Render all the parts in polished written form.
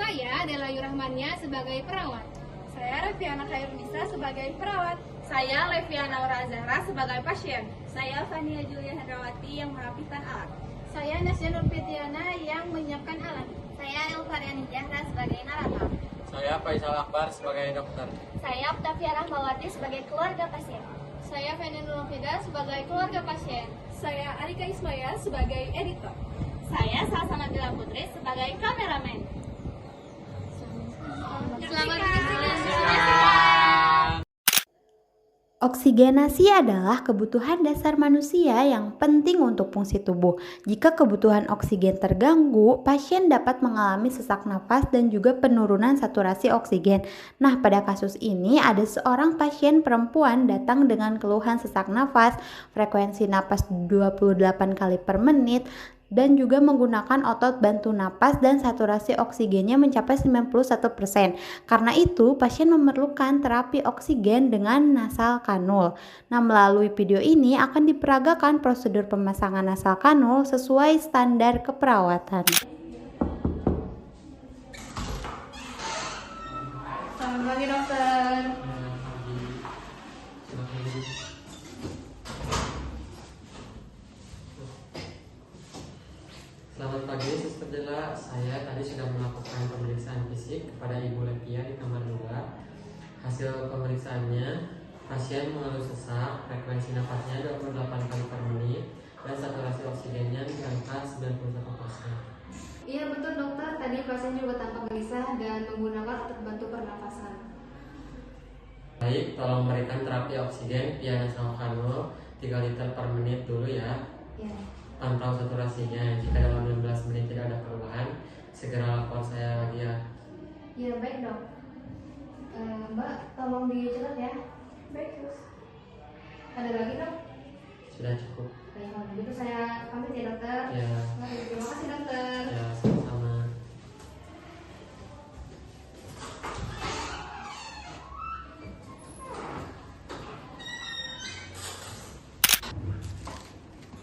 Saya Dela Yurahmania sebagai perawat. Saya Reviana Khairunisa sebagai perawat. Saya Leviana Aura Zahra sebagai pasien. Saya Fania Julia Hendrawati yang merapikan alat. Saya Nasya Nurfitiana yang menyiapkan alat. Saya Elvariani Jahra sebagai narator. Saya Faisal Akbar sebagai dokter. Saya Octavia Rahmawati sebagai keluarga pasien. Saya Feni Nurfida sebagai keluarga pasien. Saya Arika Ismaya sebagai editor. Saya Salsana Bila Putri sebagai kameramen. Selamat menyaksikan. Oksigenasi adalah kebutuhan dasar manusia yang penting untuk fungsi tubuh. Jika kebutuhan oksigen terganggu, pasien dapat mengalami sesak napas dan juga penurunan saturasi oksigen. Nah, pada kasus ini ada seorang pasien perempuan datang dengan keluhan sesak nafas, frekuensi napas 28 kali per menit, dan juga menggunakan otot bantu napas dan saturasi oksigennya mencapai 91%. Karena itu, pasien memerlukan terapi oksigen dengan nasal kanul. Nah, melalui video ini akan diperagakan prosedur pemasangan nasal kanul sesuai standar keperawatan. Selamat pagi dokter. Selamat pagi, Suster Dela. Saya tadi sudah melakukan pemeriksaan fisik kepada Ibu Levia di kamar 2. Hasil pemeriksaannya, pasien mengeluh sesak, frekuensi napasnya 28 kali per menit, dan saturasi oksigennya di angka 91%. Iya betul dokter, tadi pasien juga tampak gelisah dan menggunakan otot bantu pernafasan. Baik, tolong berikan terapi oksigen via nasal kanul 3 liter per menit dulu ya. Ya. Pantau saturasinya, jika dalam 15 menit tidak ada perubahan, segera lapor saya lagi ya. Iya baik dok. Mbak, tolong dicatat ya. Baik, Sus. Ada lagi dok? Sudah cukup. Baik, kalau begitu saya pamit ya dokter. Ya, Terima kasih dokter. ya sama-sama.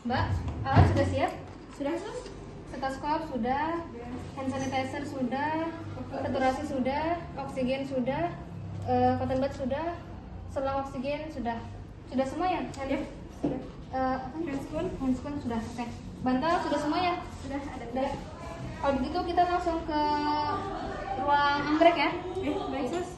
Mbak, alat sudah siap? Sudah, Sus? Stetoskop sudah, hand sanitizer sudah, saturasi sudah, oksigen sudah, cotton bud sudah, selang oksigen sudah. Sudah semua ya? Ya, sudah. Handscoon sudah. Oke. Bantal sudah semua ya? Sudah ada. Sudah. Kalau begitu kita langsung ke ruang anggrek ya. Baik, Sus.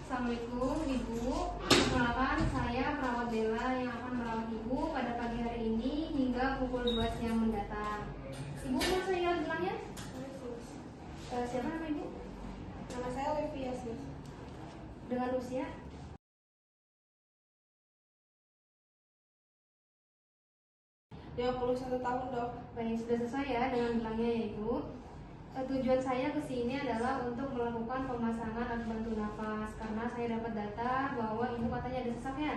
Assalamualaikum Ibu. Perkenalkan, saya perawat Dela yang akan merawat Ibu pada pagi hari ini hingga pukul 2 siang mendatang. Ibu mau saya ingat bilangnya? Siapa nama Ibu? Nama saya Levia, Sus. Dengan usia? Dia 21 tahun, Dok. Baik, sudah selesai ya dengan bilangnya ya Ibu. Tujuan saya ke sini adalah untuk melakukan pemasangan alat bantu nafas karena saya dapat data bahwa Ibu katanya ada sesaknya.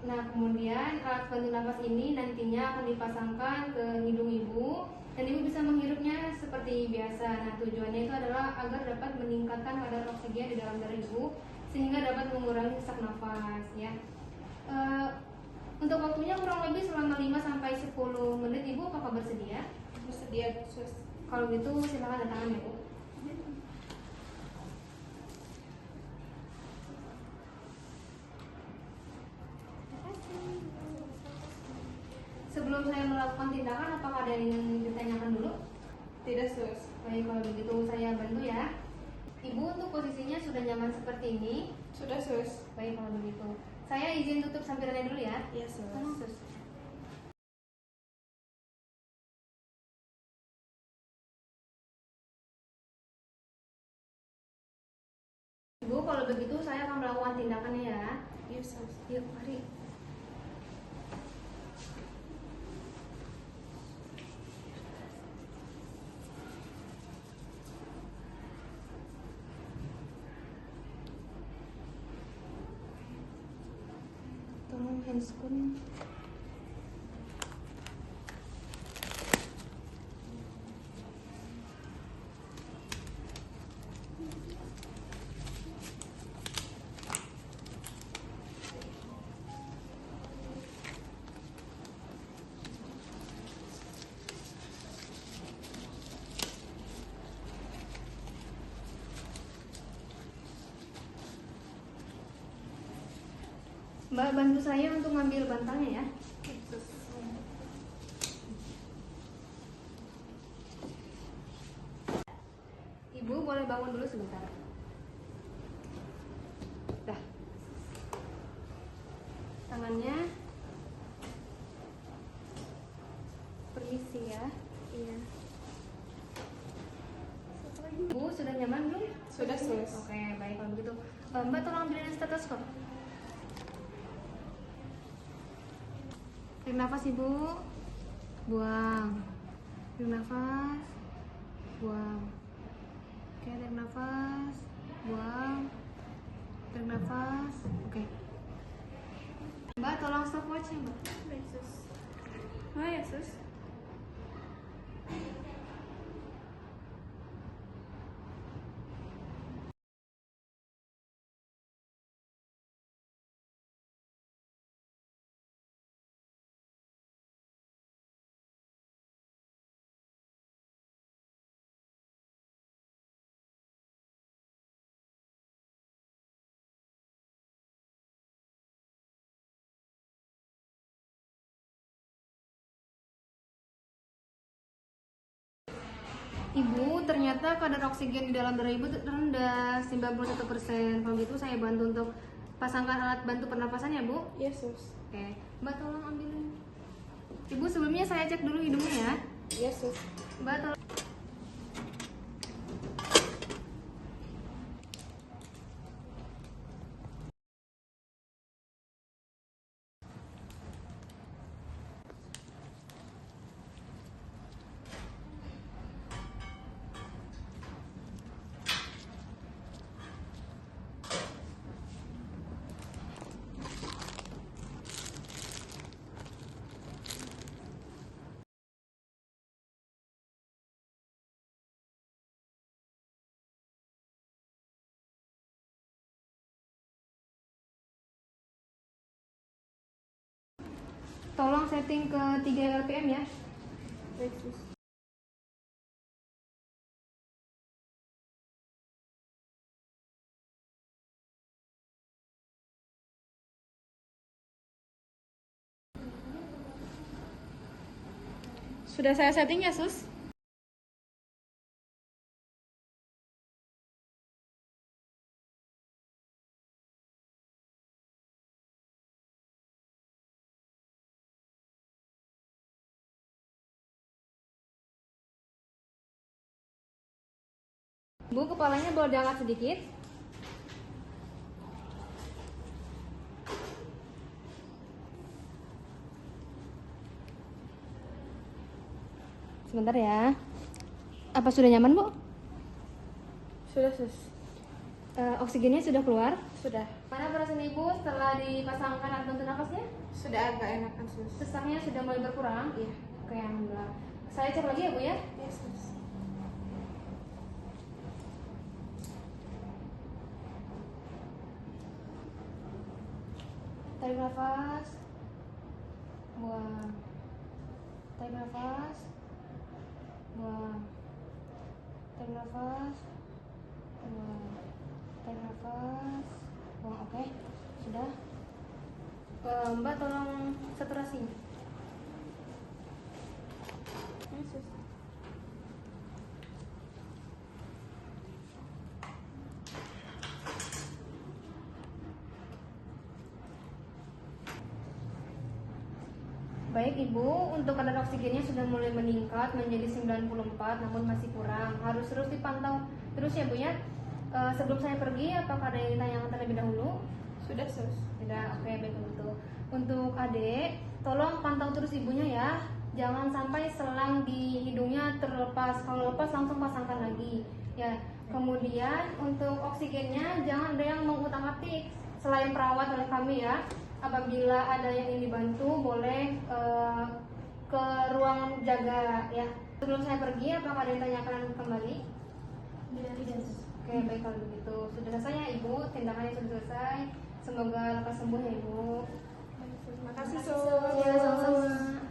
Nah, kemudian alat bantu nafas ini nantinya akan dipasangkan ke hidung Ibu dan Ibu bisa menghirupnya seperti biasa. Nah, tujuannya itu adalah agar dapat meningkatkan kadar oksigen di dalam darah Ibu sehingga dapat mengurangi sesak nafas ya. Untuk waktunya kurang lebih selama 5-10 menit. Ibu apakah bersedia? Bersedia, Sus. Kalau gitu silakan datangkan ya Bu. sebelum saya melakukan tindakan, apakah ada yang ingin ditanyakan dulu? Tidak, sus. Baik, kalau begitu saya bantu ya. Ibu untuk posisinya sudah nyaman seperti ini. Sudah, sus. Baik, kalau begitu saya izin tutup sampirannya dulu ya. Iya, sus. Tolong, sus. Ibu, kalau begitu saya akan melakukan tindakannya ya. Iya, sus. Yuk, mari. Tolong handscoon. Mbak, bantu saya untuk ngambil bantalnya ya. Ibu boleh bangun dulu sebentar. Dah. Tangannya. Permisi ya. Iya. Ibu sudah nyaman belum? Sudah, sus. Oke, baik kalau begitu. Mbak tolong ambilin stetoskop. Tarik nafas ibu, buang. Tarik nafas, buang. Oke, tarik nafas, buang. Tarik nafas, oke. Mbak, tolong stopwatch ya mbak. Baik, sus. Oh ya, sus. Ibu, ternyata kadar oksigen di dalam darah ibu rendah 91%. Kalau gitu saya bantu untuk pasangkan alat bantu pernapasan ya bu. Iya, sus. Oke, mbak tolong ambilin. Ibu, sebelumnya saya cek dulu hidungnya ya. Iya, sus. Mbak tolong. Tolong setting ke 3 LPM ya. Baik, sus. Sudah saya setting ya, sus? Bu, kepalanya boleh diangkat sedikit. Sebentar ya. Apa sudah nyaman bu? Sudah, sus. Oksigennya sudah keluar? Sudah. Mana perasaan ibu setelah dipasangkan alat bantu nafasnya? Sudah agak enakan, sus. Sesaknya sudah mulai berkurang? Iya. Oke, alhamdulillah. Saya cek lagi ya bu ya. Iya, sus. Tarik nafas, buang. Tarik nafas, buang. Tarik nafas, buang. Tarik nafas, buang. Oke, sudah. Mbak tolong saturasi. Ini sus. Baik Ibu, untuk kadar oksigennya sudah mulai meningkat menjadi 94, namun masih kurang. Harus terus dipantau terus ya Bu ya. Sebelum saya pergi, apakah ada yang ditanyakan terlebih dahulu? Sudah sus. Tidak, oke baik untuk adik, tolong pantau terus ibunya ya. Jangan sampai selang di hidungnya terlepas. Kalau lepas langsung pasangkan lagi. Ya. Kemudian untuk oksigennya jangan ada yang mengutak-atik selain perawat oleh kami ya. Apabila ada yang ingin dibantu, boleh ke ruang jaga ya. Sebelum saya pergi, apakah ada yang tanyakan kembali? Tidak. Oke, baik kalau begitu. Sudah selesai ya Ibu, tindakannya sudah selesai. Semoga lekas sembuh ya Ibu. Terima kasih sus. Ya, sama-sama.